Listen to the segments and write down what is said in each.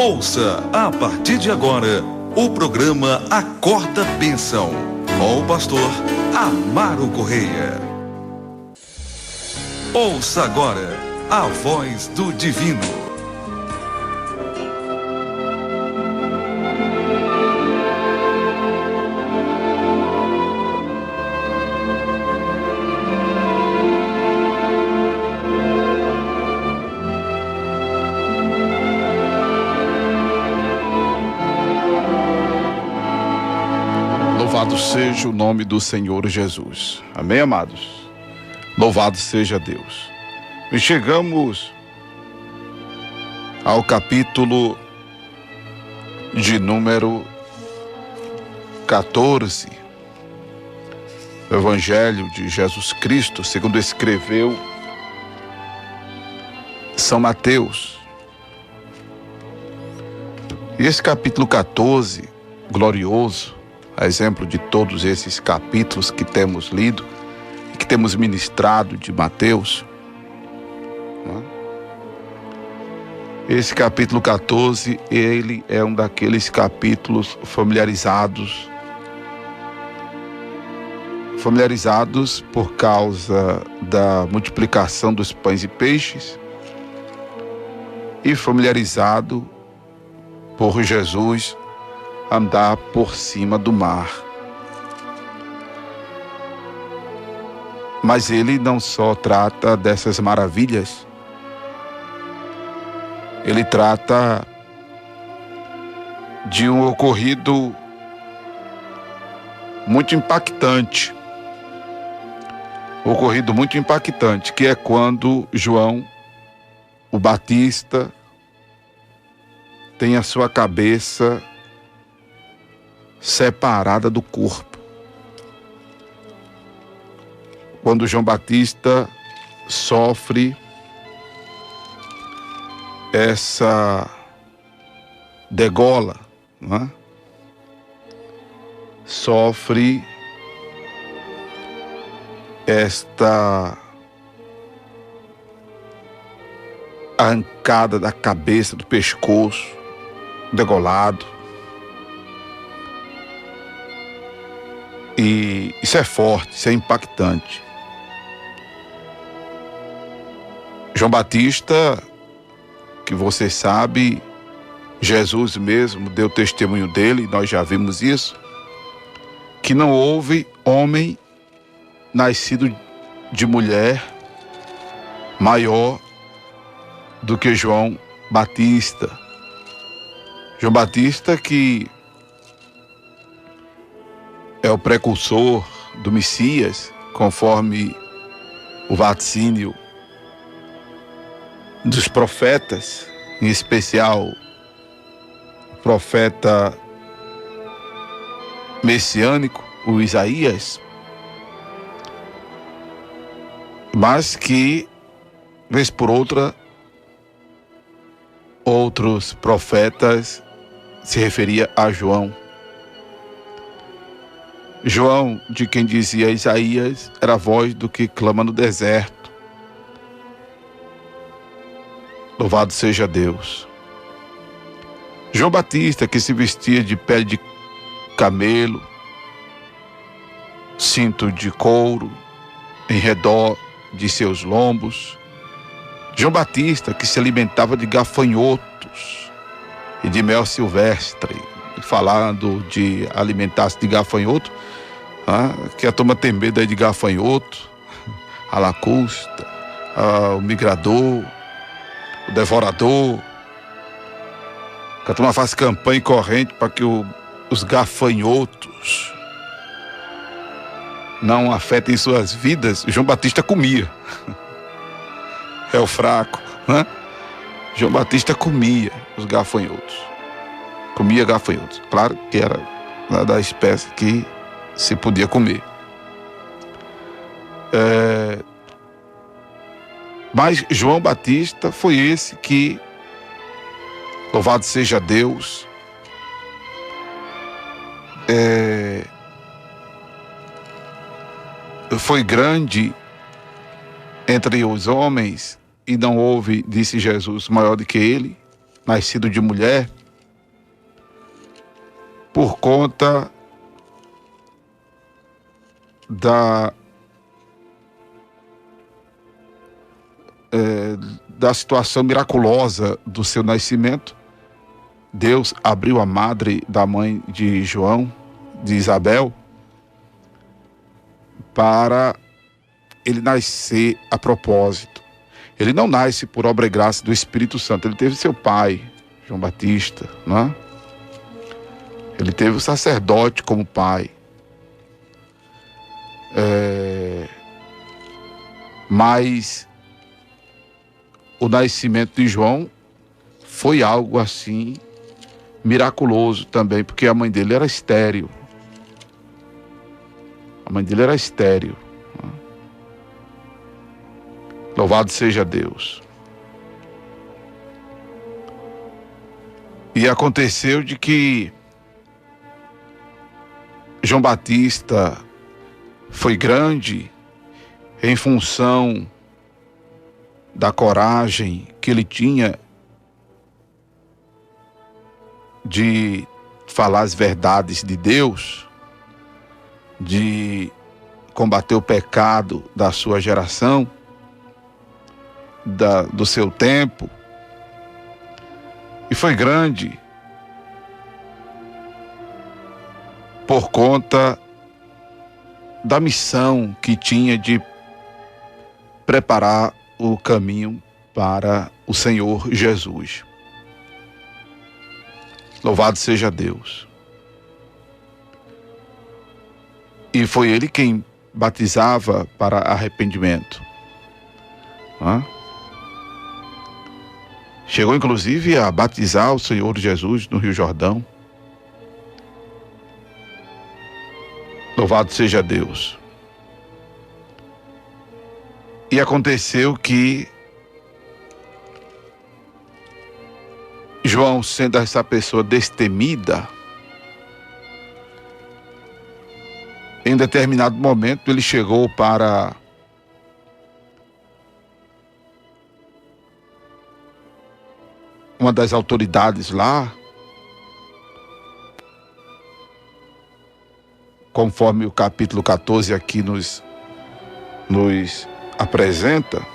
Ouça, a partir de agora, o programa Acorda Bênção, com o pastor Amaro Correia. Ouça agora a voz do divino. Louvado seja o nome do Senhor Jesus. Amém, amados? Louvado seja Deus. E chegamos ao capítulo de número 14 do Evangelho de Jesus Cristo, segundo escreveu São Mateus. E esse capítulo 14, glorioso, a exemplo de todos esses capítulos que temos lido e que temos ministrado de Mateus, esse capítulo 14, ele é um daqueles capítulos familiarizados por causa da multiplicação dos pães e peixes e familiarizado por Jesus andar por cima do mar. Mas ele não só trata dessas maravilhas, ele trata de um ocorrido muito impactante. Que é quando João, o Batista, tem a sua cabeça separada do corpo. Quando João Batista sofre essa degola, não é? Sofre esta arrancada da cabeça, do pescoço, degolado. E isso é forte, isso é impactante. João Batista, que você sabe, Jesus mesmo deu testemunho dele, nós já vimos isso, que não houve homem nascido de mulher maior do que João Batista. João Batista, que é o precursor do Messias, conforme o vaticínio dos profetas, em especial o profeta messiânico, o Isaías, mas que, vez por outra, outros profetas se referia a João. João, de quem dizia Isaías, era a voz do que clama no deserto. Louvado seja Deus. João Batista, que se vestia de pele de camelo, cinto de couro em redor de seus lombos. João Batista, que se alimentava de gafanhotos e de mel silvestre. Falando de alimentar-se de gafanhoto, que a turma tem medo aí de gafanhoto, a lacusta, o migrador, o devorador, que a turma faz campanha e corrente para que os gafanhotos não afetem suas vidas. João Batista comia. É o fraco, né? João Batista comia os gafanhotos. Comia gafanhotos. Claro que era da espécie que se podia comer. Mas João Batista foi esse que, louvado seja Deus, foi grande entre os homens e não houve, disse Jesus, maior do que ele. nascido de mulher, por conta da situação miraculosa do seu nascimento. Deus abriu a madre da mãe de João, de Isabel, para ele nascer a propósito. Ele não nasce por obra e graça do Espírito Santo. Ele teve seu pai, João Batista, não é? Ele teve o sacerdote como pai. Mas o nascimento de João foi algo assim miraculoso também, porque a mãe dele era estéril. A mãe dele era estéril. Louvado seja Deus. E aconteceu de que João Batista foi grande em função da coragem que ele tinha de falar as verdades de Deus, de combater o pecado da sua geração, do seu tempo. E foi grande por conta da missão que tinha de preparar o caminho para o Senhor Jesus. Louvado seja Deus. E foi ele quem batizava para arrependimento. Chegou inclusive a batizar o Senhor Jesus no Rio Jordão. Louvado seja Deus. E aconteceu que João, sendo essa pessoa destemida, em determinado momento ele chegou para uma das autoridades lá, conforme o capítulo 14 aqui nos apresenta,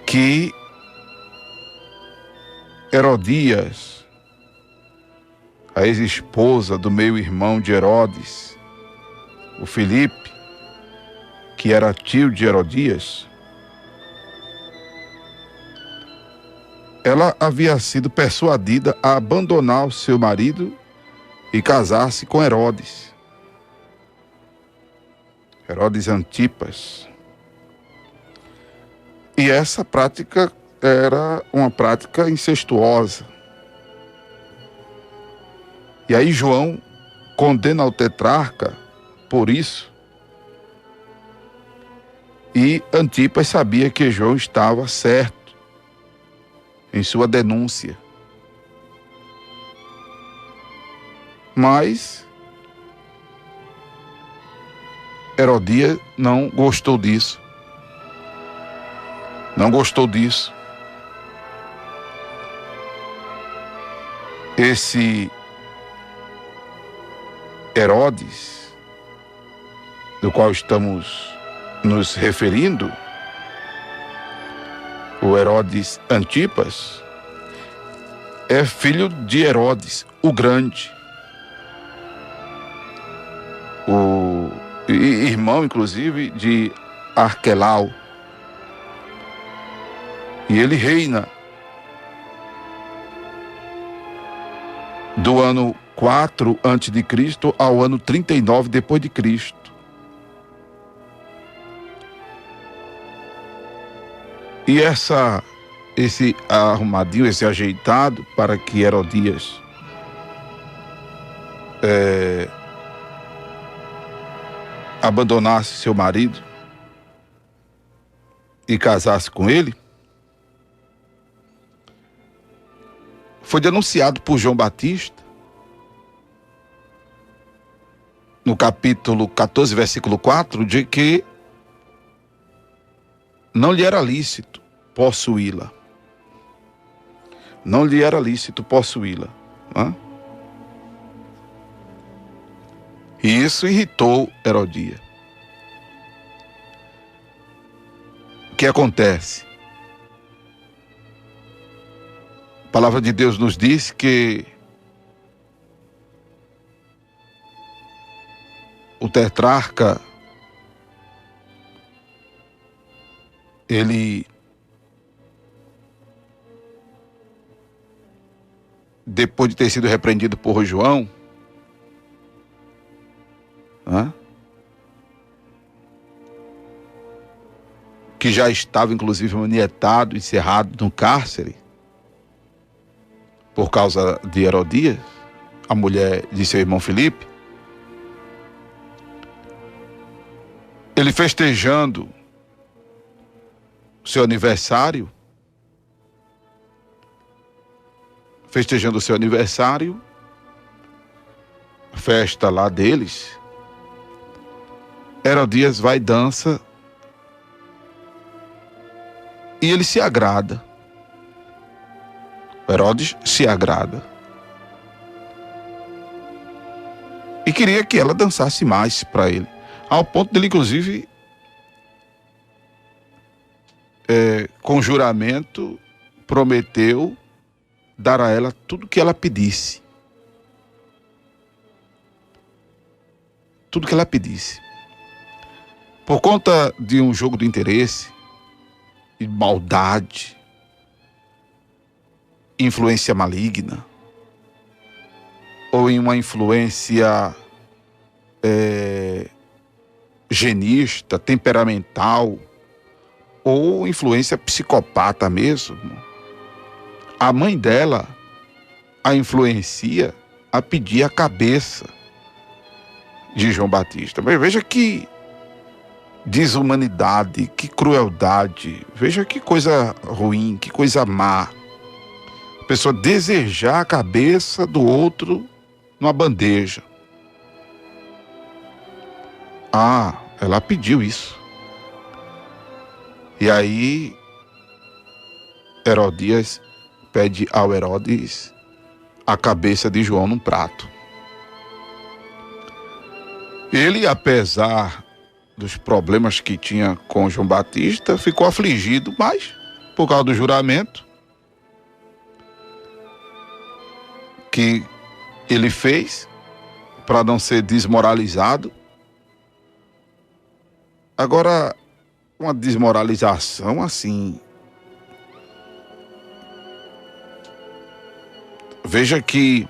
que Herodias, a ex-esposa do meio-irmão de Herodes, o Filipe, que era tio de Herodias, ela havia sido persuadida a abandonar o seu marido e casar-se com Herodes Antipas. E essa prática era uma prática incestuosa. E aí João condena o tetrarca por isso. E Antipas sabia que João estava certo em sua denúncia. Mas Herodias não gostou disso. Esse Herodes, do qual estamos nos referindo, o Herodes Antipas, é filho de Herodes, o Grande. Irmão, inclusive, de Arquelau. E ele reina do ano 4 a.C. ao ano 39 depois de Cristo. E esse arrumadinho, esse ajeitado para que Herodias abandonasse seu marido e casasse com ele, foi denunciado por João Batista no capítulo 14, versículo 4, de que não lhe era lícito possuí-la. não lhe era lícito possuí-la. Né? E isso irritou Herodias. O que acontece? A palavra de Deus nos diz que o tetrarca, ele, depois de ter sido repreendido por João, né, que já estava inclusive manietado, encerrado no cárcere, por causa de Herodias, a mulher de seu irmão Filipe, ele festejando seu aniversário, festa lá deles, Herodias vai e dança, e ele se agrada. Herodes se agrada. E queria que ela dançasse mais para ele. Ao ponto dele, inclusive, com juramento, prometeu dar a ela tudo que ela pedisse. Tudo que ela pedisse. Por conta de um jogo de interesse, de maldade, influência maligna, ou em uma influência genista, temperamental, ou influência psicopata mesmo, a mãe dela a influencia a pedir a cabeça de João Batista. Mas veja que desumanidade, que crueldade, veja que coisa ruim, que coisa má. A pessoa desejar a cabeça do outro numa bandeja. Ela pediu isso. E aí Herodias pede ao Herodes a cabeça de João num prato. Ele, apesar dos problemas que tinha com João Batista, ficou afligido, mas por causa do juramento que ele fez para não ser desmoralizado. Agora, uma desmoralização assim, veja que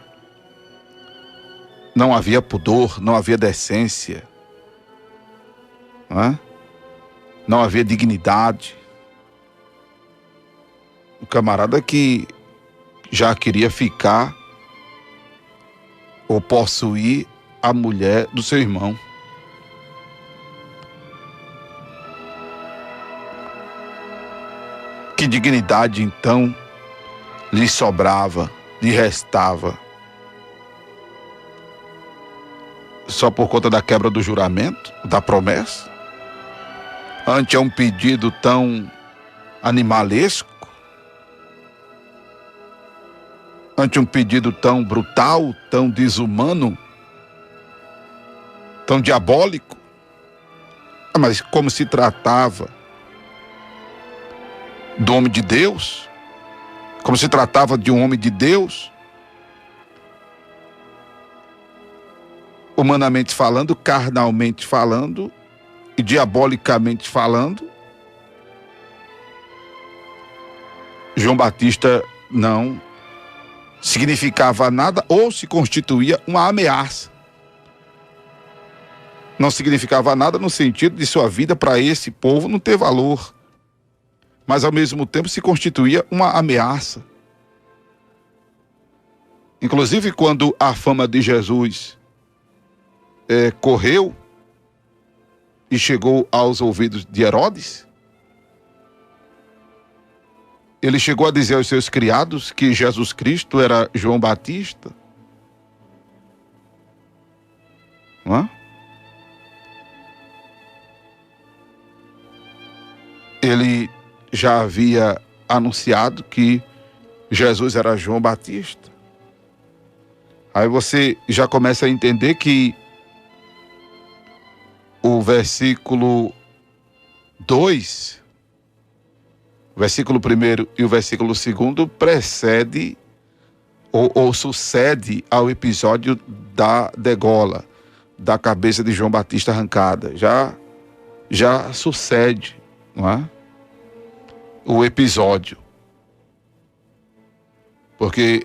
não havia pudor, não havia decência, não havia dignidade. O camarada que já queria ficar ou possuir a mulher do seu irmão. Que dignidade então lhe sobrava, lhe restava? Só por conta da quebra do juramento, da promessa? Ante a um pedido tão animalesco? Ante um pedido tão brutal, tão desumano, tão diabólico? Mas como se tratava do homem de Deus, como se tratava de um homem de Deus, humanamente falando, carnalmente falando e diabolicamente falando, João Batista não significava nada ou se constituía uma ameaça. Não significava nada no sentido de sua vida para esse povo não ter valor, mas ao mesmo tempo se constituía uma ameaça. Inclusive quando a fama de Jesus correu e chegou aos ouvidos de Herodes, ele chegou a dizer aos seus criados que Jesus Cristo era João Batista. Não é? Ele já havia anunciado que Jesus era João Batista. Aí você já começa a entender que o versículo 2, o versículo 1 e o versículo 2 precede ou sucede ao episódio da degola, da cabeça de João Batista arrancada. Já sucede, não é? O episódio. Porque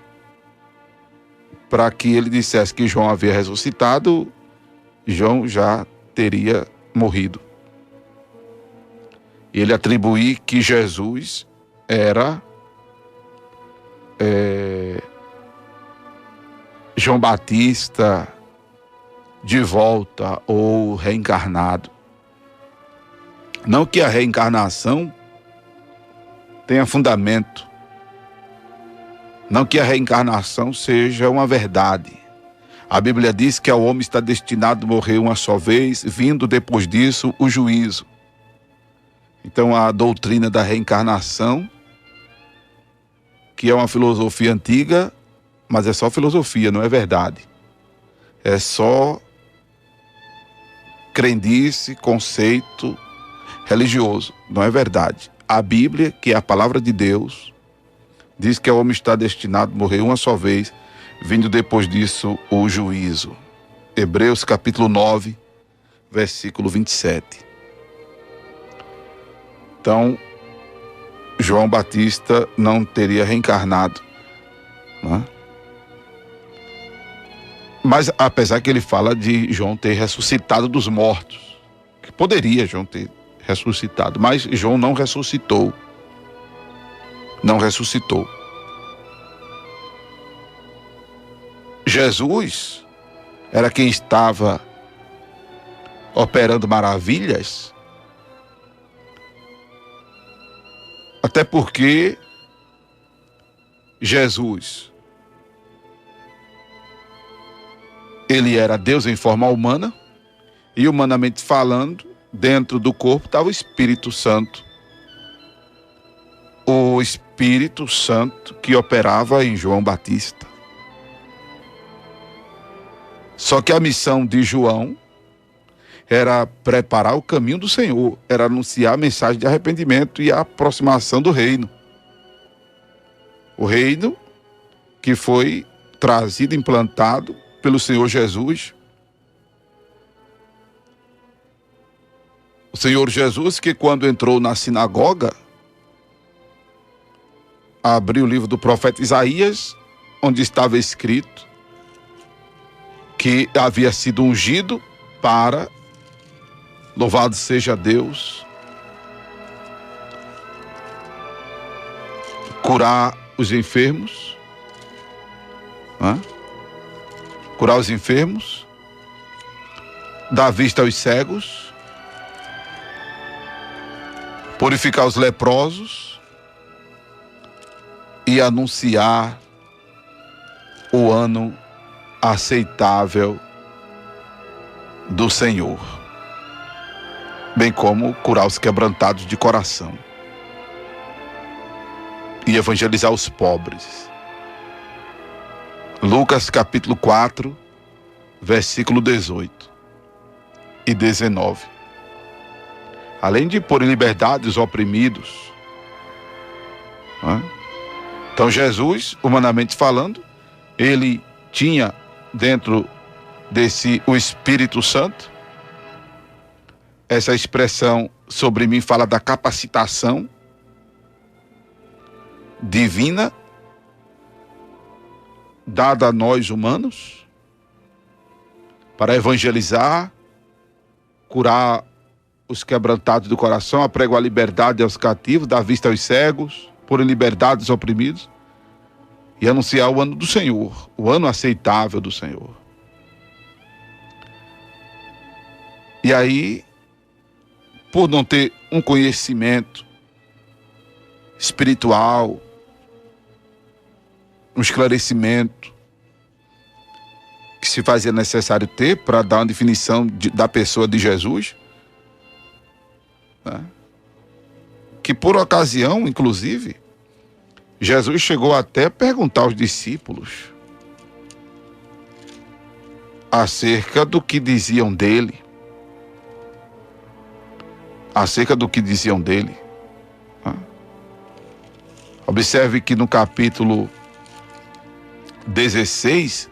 para que ele dissesse que João havia ressuscitado, João já teria morrido. E ele atribuir que Jesus era João Batista de volta ou reencarnado. Não que a reencarnação tenha fundamento. Não que a reencarnação seja uma verdade. A Bíblia diz que o homem está destinado a morrer uma só vez, vindo depois disso o juízo. Então a doutrina da reencarnação, que é uma filosofia antiga, mas é só filosofia, não é verdade. É só crendice, conceito religioso, não é verdade. A Bíblia, que é a palavra de Deus, diz que o homem está destinado a morrer uma só vez, vindo depois disso o juízo. Hebreus capítulo 9, versículo 27. Então, João Batista não teria reencarnado, né? Mas apesar que ele fala de João ter ressuscitado dos mortos, que poderia João ter ressuscitado, mas João não ressuscitou. Não ressuscitou. Jesus era quem estava operando maravilhas, até porque Jesus, ele era Deus em forma humana, e humanamente falando, dentro do corpo estava o Espírito Santo. O Espírito Santo que operava em João Batista. Só que a missão de João era preparar o caminho do Senhor, era anunciar a mensagem de arrependimento e a aproximação do reino. O reino que foi trazido, implantado pelo Senhor Jesus. O Senhor Jesus que, quando entrou na sinagoga, abriu o livro do profeta Isaías, onde estava escrito que havia sido ungido para, louvado seja Deus, curar os enfermos, né? Curar os enfermos, dar vista aos cegos, purificar os leprosos e anunciar o ano aceitável do Senhor, bem como curar os quebrantados de coração e evangelizar os pobres. Lucas capítulo 4, versículo 18 e 19. Além de pôr em liberdade os oprimidos, né? Então Jesus, humanamente falando, ele tinha dentro desse o Espírito Santo. Essa expressão sobre mim fala da capacitação divina dada a nós humanos para evangelizar, curar os quebrantados do coração, apregoar a liberdade aos cativos, dar vista aos cegos, pôr em liberdade os oprimidos e anunciar o ano do Senhor, o ano aceitável do Senhor. E aí, por não ter um conhecimento espiritual, um esclarecimento que se fazia necessário ter para dar uma definição da pessoa de Jesus, né? Que por ocasião, inclusive, Jesus chegou até a perguntar aos discípulos acerca do que diziam dele. Acerca do que diziam dele. Observe que no capítulo 16,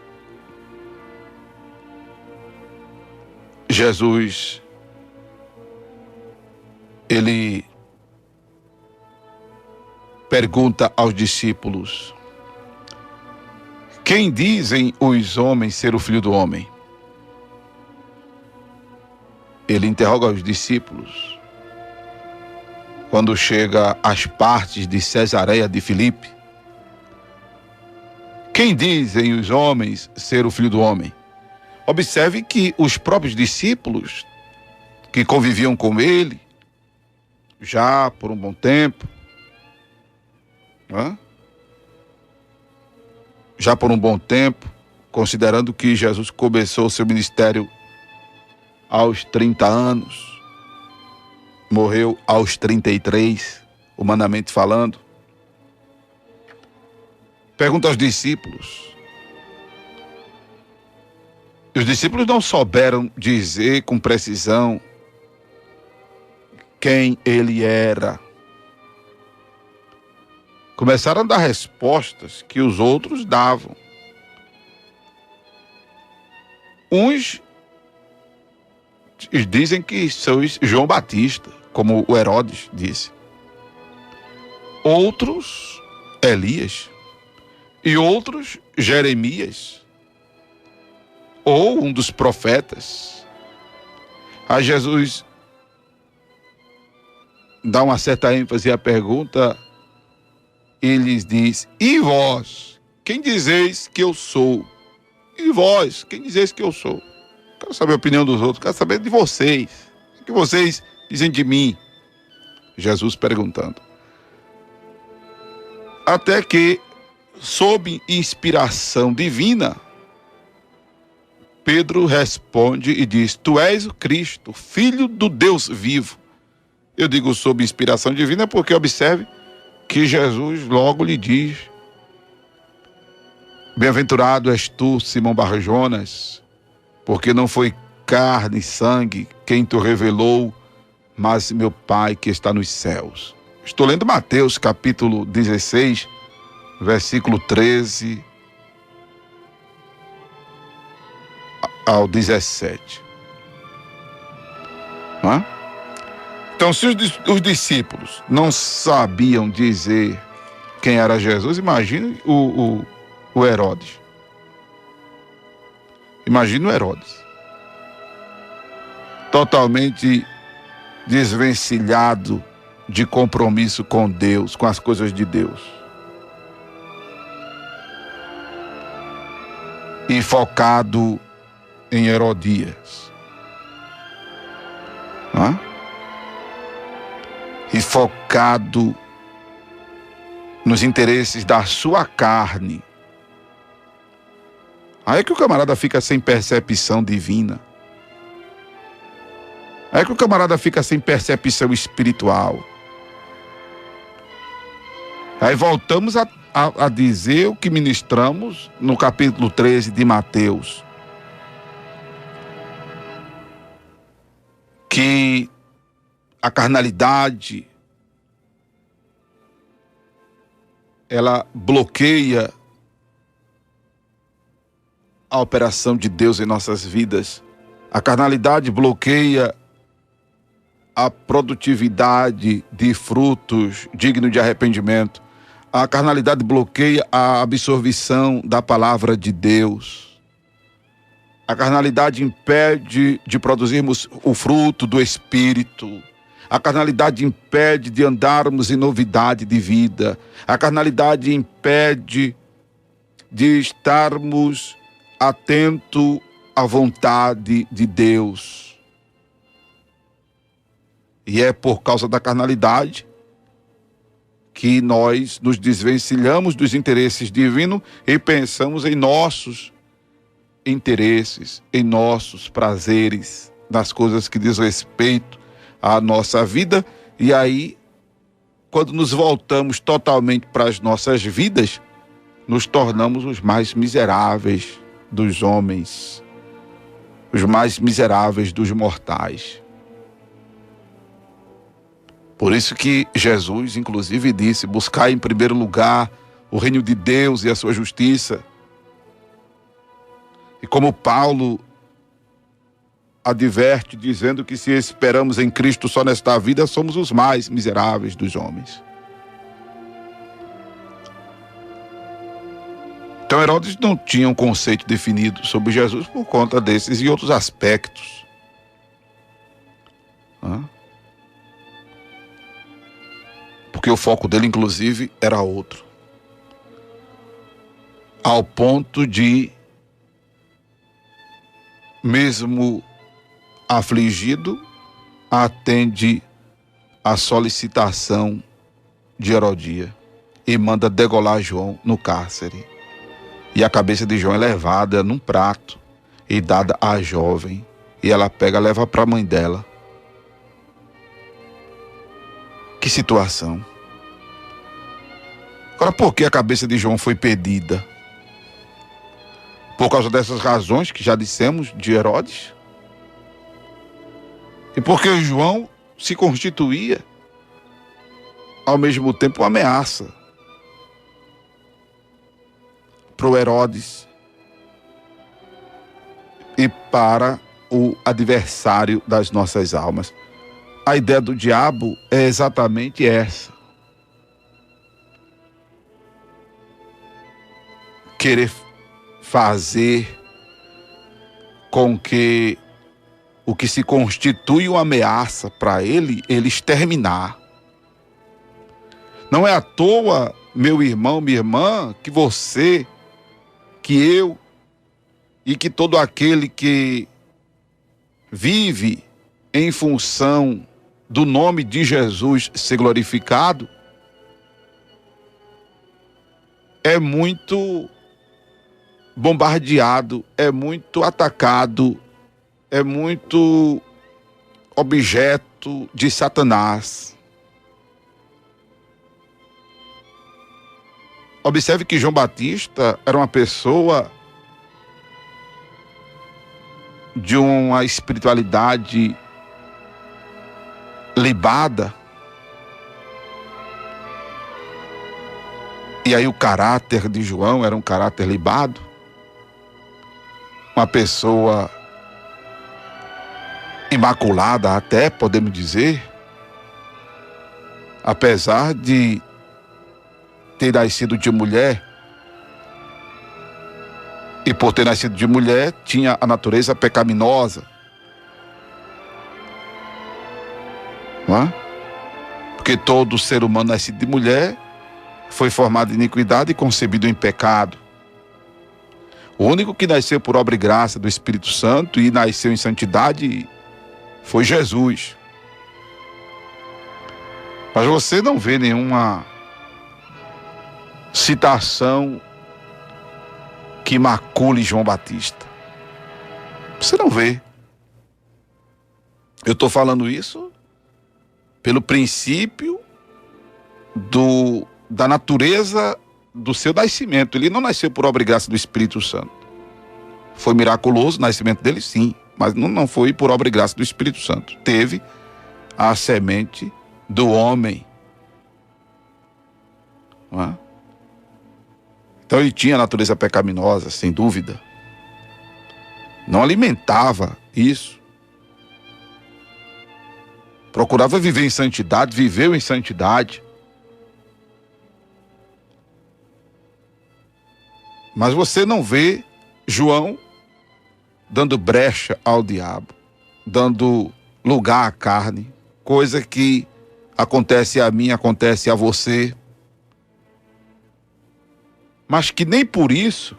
Jesus, ele pergunta aos discípulos: quem dizem os homens ser o Filho do Homem? Ele interroga os discípulos quando chega às partes de Cesareia de Filipe. Quem dizem os homens ser o Filho do Homem? Observe que os próprios discípulos que conviviam com ele já por um bom tempo, considerando que Jesus começou seu ministério aos 30 anos, morreu aos 33, humanamente falando. Pergunta aos discípulos. Os discípulos não souberam dizer com precisão quem ele era. Começaram a dar respostas que os outros davam. Uns dizem que sois João Batista, como o Herodes disse. Outros, Elias. E outros, Jeremias. Ou um dos profetas. Aí Jesus dá uma certa ênfase à pergunta e lhes diz: e vós, quem dizeis que eu sou? E vós, quem dizeis que eu sou? Quero saber a opinião dos outros, quero saber de vocês. O que vocês dizem de mim? Jesus perguntando. Até que, sob inspiração divina, Pedro responde e diz: tu és o Cristo, Filho do Deus vivo. Eu digo sob inspiração divina porque observe que Jesus logo lhe diz: bem-aventurado és tu, Simão Barjonas, porque não foi carne e sangue quem te revelou, mas meu Pai que está nos céus. Estou lendo Mateus capítulo 16, versículo 13 ao 17. Então, se os discípulos não sabiam dizer quem era Jesus, imagine o Herodes. Imagine o Herodes. Totalmente desvencilhado de compromisso com Deus, com as coisas de Deus. E focado em Herodias. E focado nos interesses da sua carne. Aí é que o camarada fica sem percepção divina. Aí é que o camarada fica sem percepção espiritual. Aí voltamos a dizer o que ministramos no capítulo 13 de Mateus. Que a carnalidade, ela bloqueia a operação de Deus em nossas vidas. A carnalidade bloqueia a produtividade de frutos dignos de arrependimento. A carnalidade bloqueia a absorção da palavra de Deus. A carnalidade impede de produzirmos o fruto do Espírito. A carnalidade impede de andarmos em novidade de vida. A carnalidade impede de estarmos atentos à vontade de Deus. E é por causa da carnalidade que nós nos desvencilhamos dos interesses divinos e pensamos em nossos interesses, em nossos prazeres, nas coisas que diz respeito à nossa vida, e aí quando nos voltamos totalmente para as nossas vidas, nos tornamos os mais miseráveis dos homens, os mais miseráveis dos mortais. Por isso que Jesus, inclusive, disse: buscai em primeiro lugar o reino de Deus e a sua justiça. E como Paulo adverte, dizendo que se esperamos em Cristo só nesta vida, somos os mais miseráveis dos homens. Então Herodes não tinha um conceito definido sobre Jesus por conta desses e outros aspectos. Porque o foco dele, inclusive, era outro. Ao ponto de, mesmo afligido, atende à solicitação de Herodia e manda degolar João no cárcere. E a cabeça de João é levada num prato e dada à jovem. E ela pega e leva para a mãe dela. Que situação. Agora, por que a cabeça de João foi pedida? Por causa dessas razões que já dissemos de Herodes? E porque João se constituía, ao mesmo tempo, uma ameaça para o Herodes e para o adversário das nossas almas. A ideia do diabo é exatamente essa: querer fazer com que o que se constitui uma ameaça para ele exterminar. Não é à toa, meu irmão, minha irmã, que você, que eu e que todo aquele que vive em função do nome de Jesus ser glorificado é muito bombardeado, é muito atacado, é muito objeto de Satanás. Observe que João Batista era uma pessoa de uma espiritualidade libada. E aí o caráter de João era um caráter libado. Uma pessoa imaculada até, podemos dizer. Apesar de ter nascido de mulher, e por ter nascido de mulher, tinha a natureza pecaminosa. Não é? Porque todo ser humano nascido de mulher foi formado em iniquidade e concebido em pecado. O único que nasceu por obra e graça do Espírito Santo e nasceu em santidade foi Jesus. Mas você não vê nenhuma citação que macule João Batista. Você não vê. Eu estou falando isso pelo princípio da natureza do seu nascimento. Ele não nasceu por obra e graça do Espírito Santo. Foi miraculoso o nascimento dele, sim, mas não foi por obra e graça do Espírito Santo. Teve a semente do homem. Não é? Então ele tinha a natureza pecaminosa, sem dúvida. Não alimentava isso. Procurava viver em santidade, viveu em santidade. Mas você não vê João dando brecha ao diabo, dando lugar à carne, coisa que acontece a mim, acontece a você. Mas que nem por isso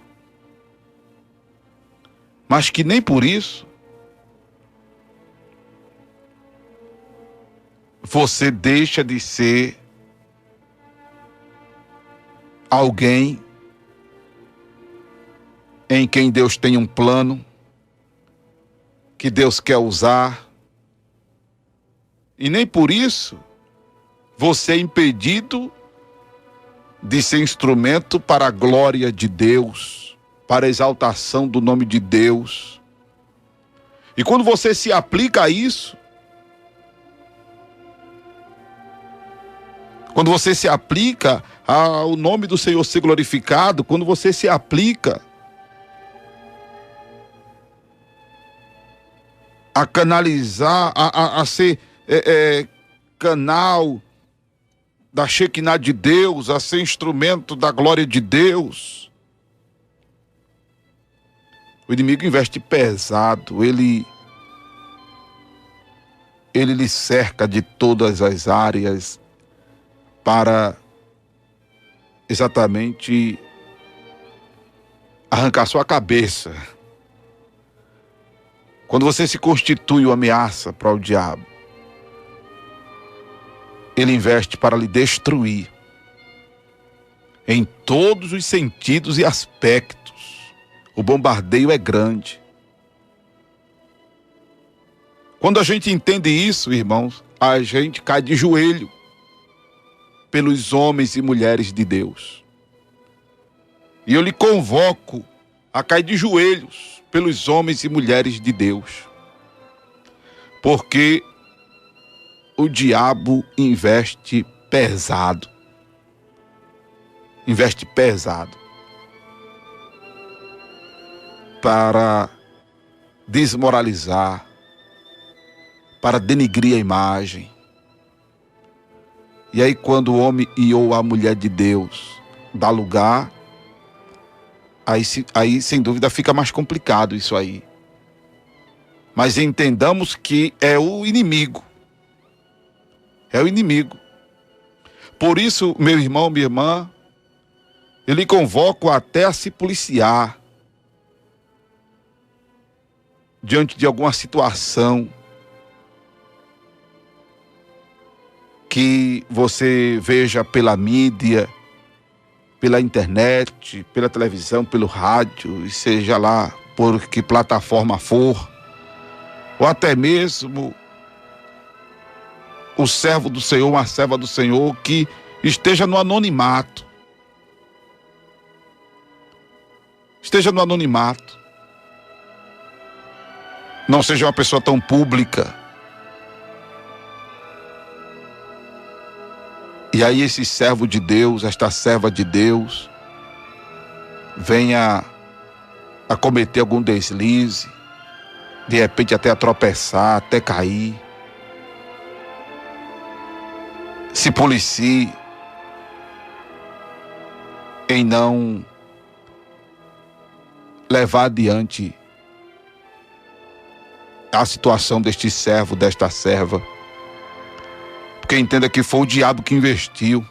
você deixa de ser alguém em quem Deus tem um plano, que Deus quer usar, e nem por isso você é impedido de ser instrumento para a glória de Deus, para a exaltação do nome de Deus. E quando você se aplica a isso, quando você se aplica ao nome do Senhor ser glorificado, quando você se aplica a canalizar, a ser canal da Shekinah de Deus, a ser instrumento da glória de Deus, o inimigo investe pesado, ele lhe cerca de todas as áreas para exatamente arrancar sua cabeça. Quando você se constitui uma ameaça para o diabo, ele investe para lhe destruir em todos os sentidos e aspectos. O bombardeio é grande. Quando a gente entende isso, irmãos, a gente cai de joelho pelos homens e mulheres de Deus. E eu lhe convoco a cair de joelhos pelos homens e mulheres de Deus. Porque o diabo investe pesado. Investe pesado para desmoralizar, para denigrir a imagem. E aí quando o homem ou a mulher de Deus dá lugar, aí sem dúvida fica mais complicado isso aí. Mas entendamos que é o inimigo. É o inimigo. Por isso, meu irmão, minha irmã, eu lhe convoco até a se policiar diante de alguma situação que você veja pela mídia, pela internet, pela televisão, pelo rádio, e seja lá por que plataforma for, ou até mesmo o servo do Senhor, uma serva do Senhor que esteja no anonimato. Esteja no anonimato. Não seja uma pessoa tão pública. E aí esse servo de Deus, esta serva de Deus, venha a cometer algum deslize, de repente até a tropeçar, até cair. Se policie em não levar adiante a situação deste servo, desta serva. Porque entenda que foi o diabo que investiu.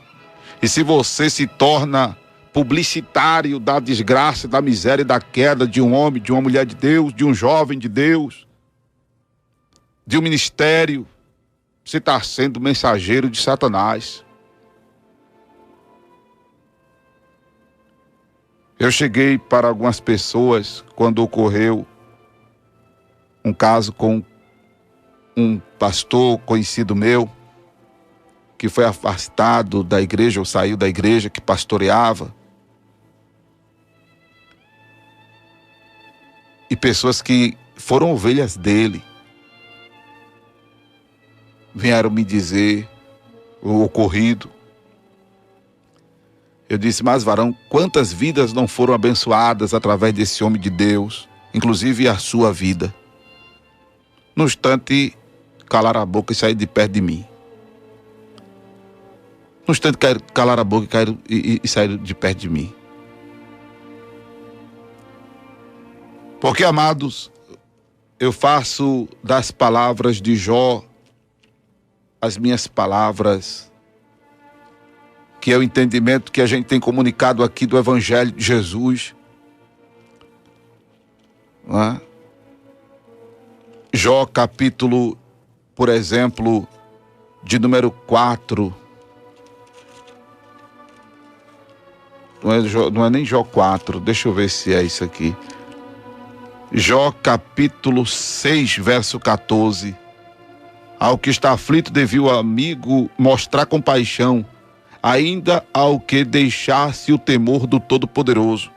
E se você se torna publicitário da desgraça, da miséria e da queda de um homem, de uma mulher de Deus, de um jovem de Deus, de um ministério, você está sendo mensageiro de Satanás. Eu cheguei para algumas pessoas quando ocorreu um caso com um pastor conhecido meu, que foi afastado da igreja, ou saiu da igreja que pastoreava. E pessoas que foram ovelhas dele vieram me dizer o ocorrido. Eu disse: mas varão, quantas vidas não foram abençoadas através desse homem de Deus, inclusive a sua vida. No instante, calaram a boca e saíram de perto de mim. No instante, calaram a boca e saíram de perto de mim. Porque, amados, eu faço das palavras de Jó as minhas palavras, que é o entendimento que a gente tem comunicado aqui do Evangelho de Jesus. Não é? Jó capítulo, por exemplo, de número 4. Não é nem Jó 4, deixa eu ver se é isso aqui. Jó capítulo 6, verso 14. Ao que está aflito, devia o amigo mostrar compaixão, ainda ao que deixasse o temor do Todo-Poderoso.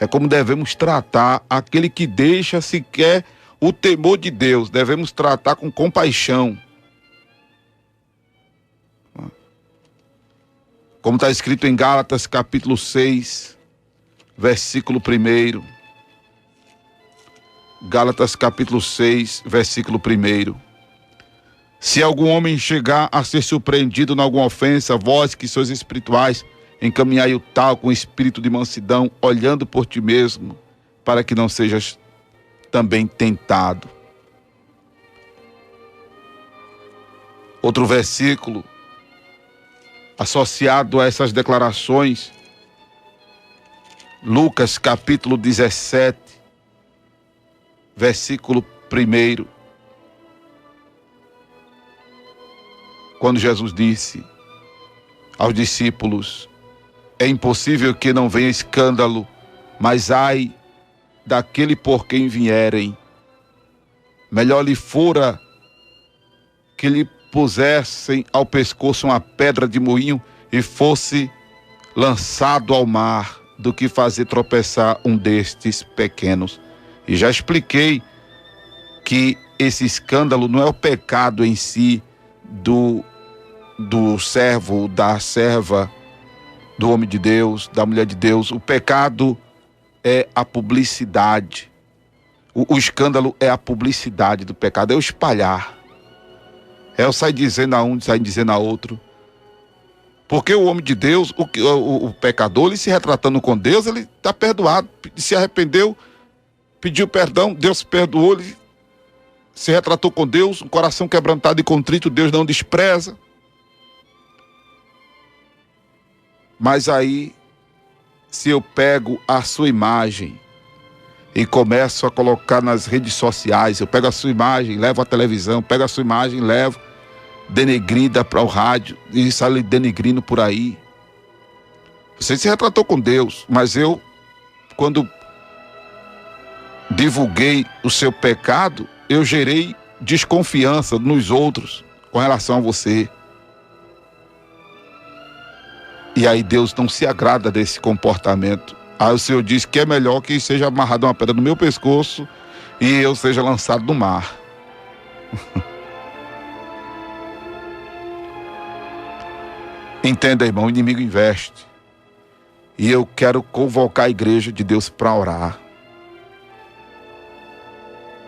É como devemos tratar aquele que deixa sequer o temor de Deus. Devemos tratar com compaixão. Como está escrito em Gálatas capítulo 6, versículo 1. Gálatas capítulo 6, versículo 1. Se algum homem chegar a ser surpreendido em alguma ofensa, vós que sois espirituais, encaminhai o tal com espírito de mansidão, olhando por ti mesmo, para que não sejas também tentado. Outro versículo associado a essas declarações, Lucas capítulo 17, versículo 1, quando Jesus disse aos discípulos: é impossível que não venha escândalo, mas ai daquele por quem vierem. Melhor lhe fora que lhe pusessem ao pescoço uma pedra de moinho e fosse lançado ao mar, do que fazer tropeçar um destes pequenos. E já expliquei que esse escândalo não é o pecado em si do servo, da serva, do homem de Deus, da mulher de Deus. O pecado é a publicidade. O escândalo é a publicidade do pecado, é o espalhar. É o sair dizendo a um, sair dizendo a outro. Porque o homem de Deus, o pecador, ele se retratando com Deus, ele está perdoado, se arrependeu, pediu perdão, Deus perdoou, ele se retratou com Deus, um coração quebrantado e contrito, Deus não despreza. Mas aí, se eu pego a sua imagem e começo a colocar nas redes sociais, eu pego a sua imagem, levo à televisão, pego a sua imagem, levo denegrida para o rádio e sai denegrindo por aí. Você se retratou com Deus, mas eu, quando divulguei o seu pecado, eu gerei desconfiança nos outros com relação a você. E aí Deus não se agrada desse comportamento. Aí o Senhor diz que é melhor que seja amarrada uma pedra no meu pescoço e eu seja lançado no mar. Entenda, irmão, o inimigo investe. E eu quero convocar a igreja de Deus para orar.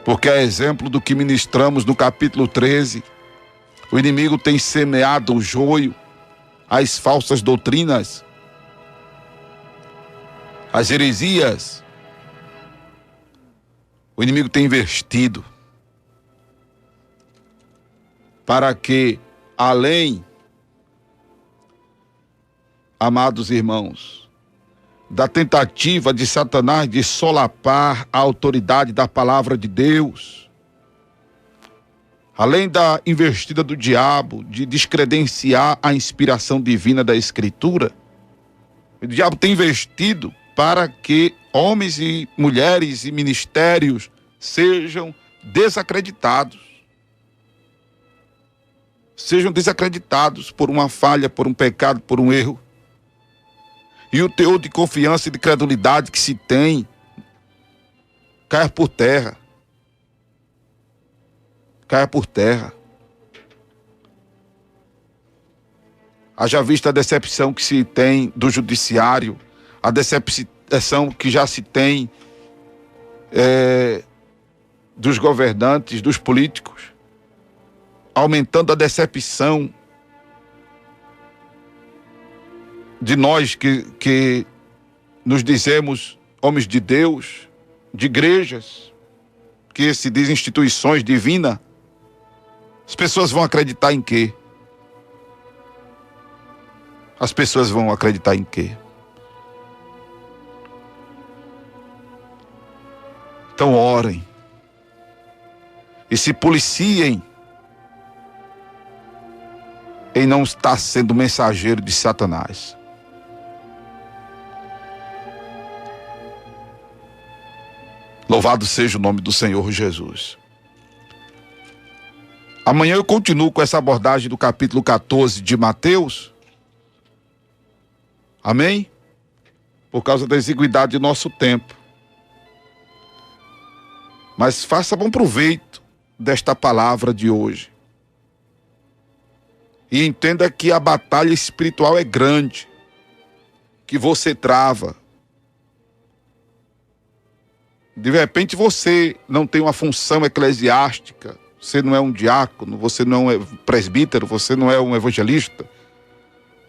Porque a exemplo do que ministramos no capítulo 13, o inimigo tem semeado o joio, as falsas doutrinas, as heresias. O inimigo tem investido para que, além, amados irmãos, da tentativa de Satanás de solapar a autoridade da palavra de Deus, além da investida do diabo de descredenciar a inspiração divina da Escritura, o diabo tem investido para que homens e mulheres e ministérios sejam desacreditados. Sejam desacreditados por uma falha, por um pecado, por um erro. E o teor de confiança e de credulidade que se tem caia por terra. Caia por terra. Haja vista a decepção que se tem do judiciário, a decepção que já se tem dos governantes, dos políticos, aumentando a decepção de nós que nos dizemos homens de Deus, de igrejas, que se diz instituições divinas. As pessoas vão acreditar em quê? As pessoas vão acreditar em quê? Então orem e se policiem em não estar sendo mensageiro de Satanás. Louvado seja o nome do Senhor Jesus. Amanhã eu continuo com essa abordagem do capítulo 14 de Mateus. Amém? Por causa da exiguidade do nosso tempo. Mas faça bom proveito desta palavra de hoje. E entenda que a batalha espiritual é grande, que você trava. De repente você não tem uma função eclesiástica, você não é um diácono, você não é presbítero, você não é um evangelista,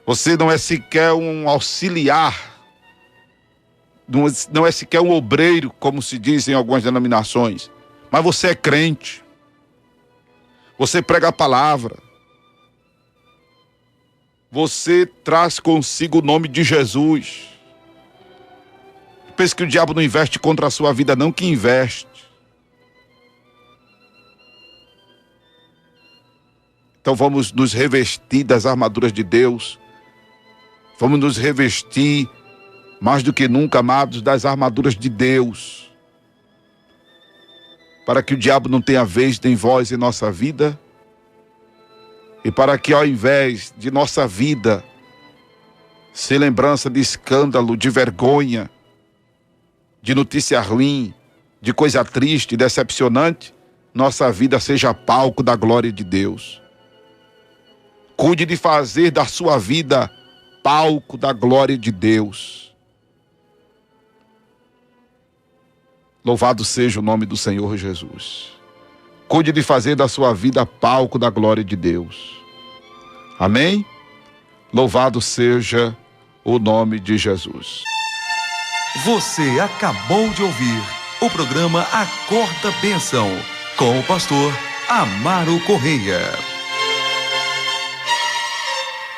você não é sequer um auxiliar, não é sequer um obreiro, como se diz em algumas denominações, mas você é crente, você prega a palavra, você traz consigo o nome de Jesus. Pensa que o diabo não investe contra a sua vida, não, que investe. Então vamos nos revestir das armaduras de Deus. Vamos nos revestir, mais do que nunca, amados, das armaduras de Deus. Para que o diabo não tenha vez nem voz em nossa vida. E para que ao invés de nossa vida ser lembrança de escândalo, de vergonha, de notícia ruim, de coisa triste, decepcionante, nossa vida seja palco da glória de Deus. Cuide de fazer da sua vida palco da glória de Deus. Louvado seja o nome do Senhor Jesus. Cuide de fazer da sua vida palco da glória de Deus. Amém? Louvado seja o nome de Jesus. Você acabou de ouvir o programa Acorda Bênção, com o pastor Amaro Correia.